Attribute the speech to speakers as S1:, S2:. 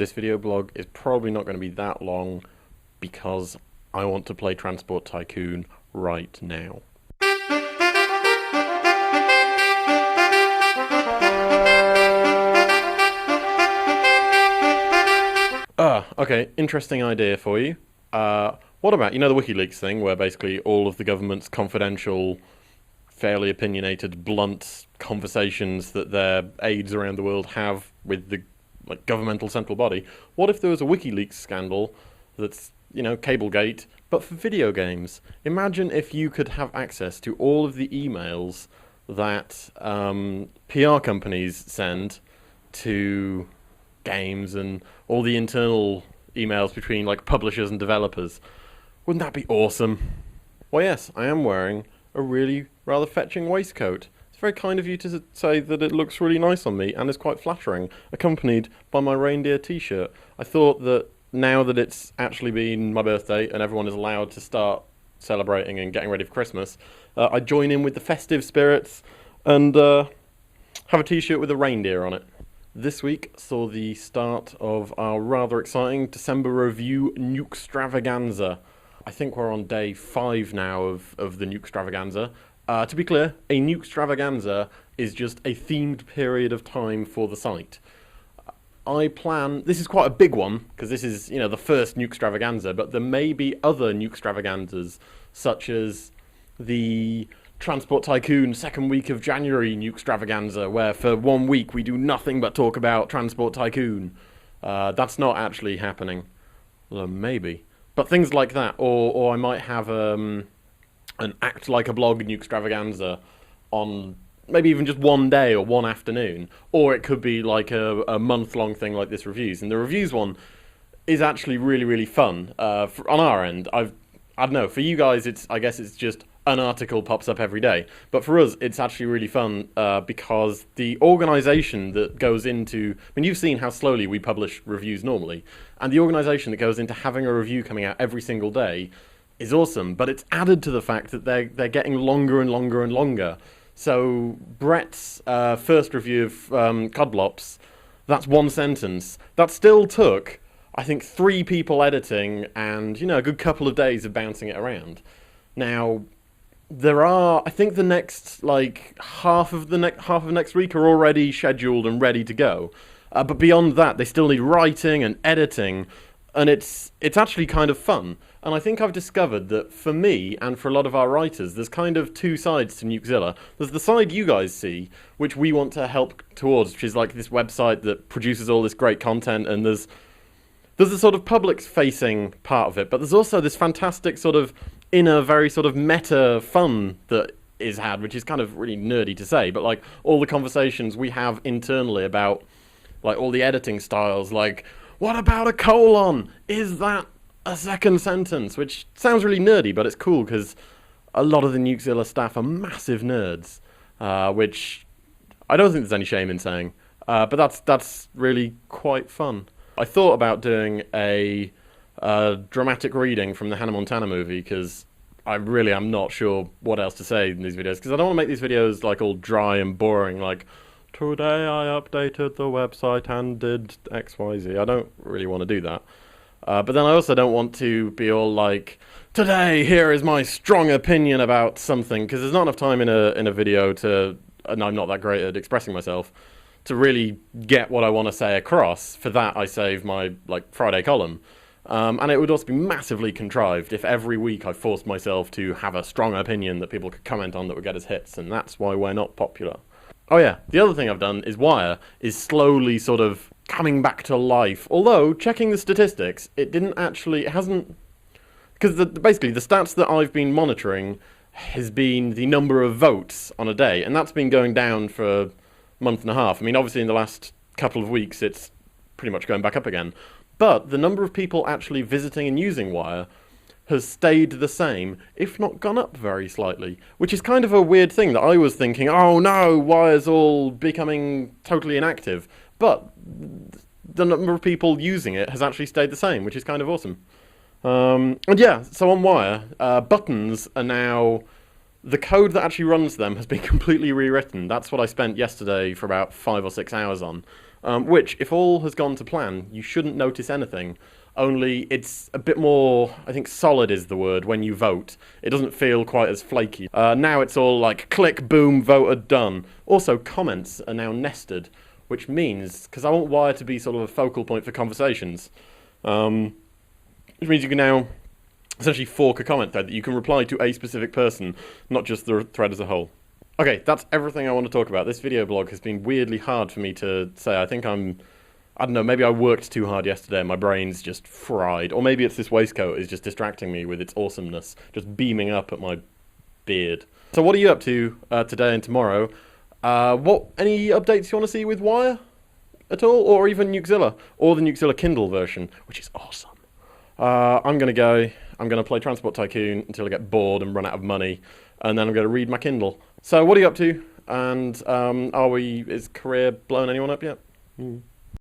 S1: this video blog is probably not going to be that long because I want to play Transport Tycoon right now. Okay, interesting idea for you. What about, the WikiLeaks thing, where basically all of the government's confidential, fairly opinionated, blunt conversations that their aides around the world have with the governmental central body? What if there was a WikiLeaks scandal that's, Cablegate, but for video games? Imagine if you could have access to all of the emails that PR companies send to games and all the internal emails between publishers and developers. Wouldn't that be awesome? Well, yes, I am wearing a really rather fetching waistcoat. It's very kind of you to say that it looks really nice on me and is quite flattering, accompanied by my reindeer t-shirt. I thought that now that it's actually been my birthday and everyone is allowed to start celebrating and getting ready for Christmas, I'd join in with the festive spirits and have a t-shirt with a reindeer on it. This week saw the start of our rather exciting December review Nuke-stravaganza. I think we're on day 5 now of the Nuke-stravaganza. To be clear, a Nuke-stravaganza is just a themed period of time for the site. This is quite a big one, because this is, the first Nuke-stravaganza, but there may be other Nuke-stravaganzas, such as the Transport Tycoon second week of January Nuke-stravaganza, where for 1 week we do nothing but talk about Transport Tycoon. That's not actually happening. Well, maybe. But things like that, or I might have an Act Like a Blog Nuke-stravaganza on maybe even just one day or one afternoon, or it could be like a month-long thing like this reviews. And the reviews one is actually really, really fun. On our end, I don't know, for you guys, I guess it's just an article pops up every day. But for us, it's actually really fun because the organisation that goes into... you've seen how slowly we publish reviews normally, and the organisation that goes into having a review coming out every single day is awesome, but it's added to the fact that they're getting longer and longer and longer. So Brett's first review of Codblops, that's one sentence. That still took, I think, 3 people editing and, a good couple of days of bouncing it around. Now, there are, I think the next, half of next week are already scheduled and ready to go. But beyond that, they still need writing and editing, and it's actually kind of fun. And I think I've discovered that for me, and for a lot of our writers, there's kind of 2 sides to Nukezilla. There's the side you guys see, which we want to help towards, which is this website that produces all this great content, and there's a sort of public-facing part of it, but there's also this fantastic sort of inner, very sort of meta fun that is had, which is kind of really nerdy to say, but all the conversations we have internally about all the editing styles, what about a colon? Is that a second sentence? Which sounds really nerdy, but it's cool because a lot of the Nukezilla staff are massive nerds, which I don't think there's any shame in saying, but that's really quite fun. I thought about doing a dramatic reading from the Hannah Montana movie, because I really am not sure what else to say in these videos, because I don't want to make these videos all dry and boring, today I updated the website and did XYZ. I don't really want to do that. But then I also don't want to be all today here is my strong opinion about something, because there's not enough time in a video to, and I'm not that great at expressing myself, to really get what I want to say across. For that, I save my Friday column. And it would also be massively contrived if every week I forced myself to have a strong opinion that people could comment on that would get us hits, and that's why we're not popular. Oh yeah, the other thing I've done is Wire is slowly sort of coming back to life. Although, checking the statistics, it hasn't... Because basically, the stats that I've been monitoring has been the number of votes on a day, and that's been going down for a month and a half. Obviously in the last couple of weeks, it's pretty much going back up again. But the number of people actually visiting and using Wire has stayed the same, if not gone up very slightly, which is kind of a weird thing that I was thinking, oh no, Wire's all becoming totally inactive. But the number of people using it has actually stayed the same, which is kind of awesome. And yeah, so on Wire, buttons are now... The code that actually runs them has been completely rewritten. That's what I spent yesterday for about 5 or 6 hours on. which, if all has gone to plan, you shouldn't notice anything. Only it's a bit more, I think solid is the word, when you vote. It doesn't feel quite as flaky. Now it's all like, click, boom, voted, done. Also, comments are now nested, which means, because I want Wire to be sort of a focal point for conversations, which means you can now essentially fork a comment thread that you can reply to a specific person, not just the thread as a whole. Okay, that's everything I want to talk about. This video blog has been weirdly hard for me to say. I think I don't know, maybe I worked too hard yesterday and my brain's just fried. Or maybe it's this waistcoat is just distracting me with its awesomeness, just beaming up at my beard. So what are you up to today and tomorrow? Any updates you want to see with Wire at all? Or even Nukezilla? Or the Nukezilla Kindle version, which is awesome. I'm going to play Transport Tycoon until I get bored and run out of money. And then I'm going to read my Kindle. So what are you up to? And is career blowing anyone up yet?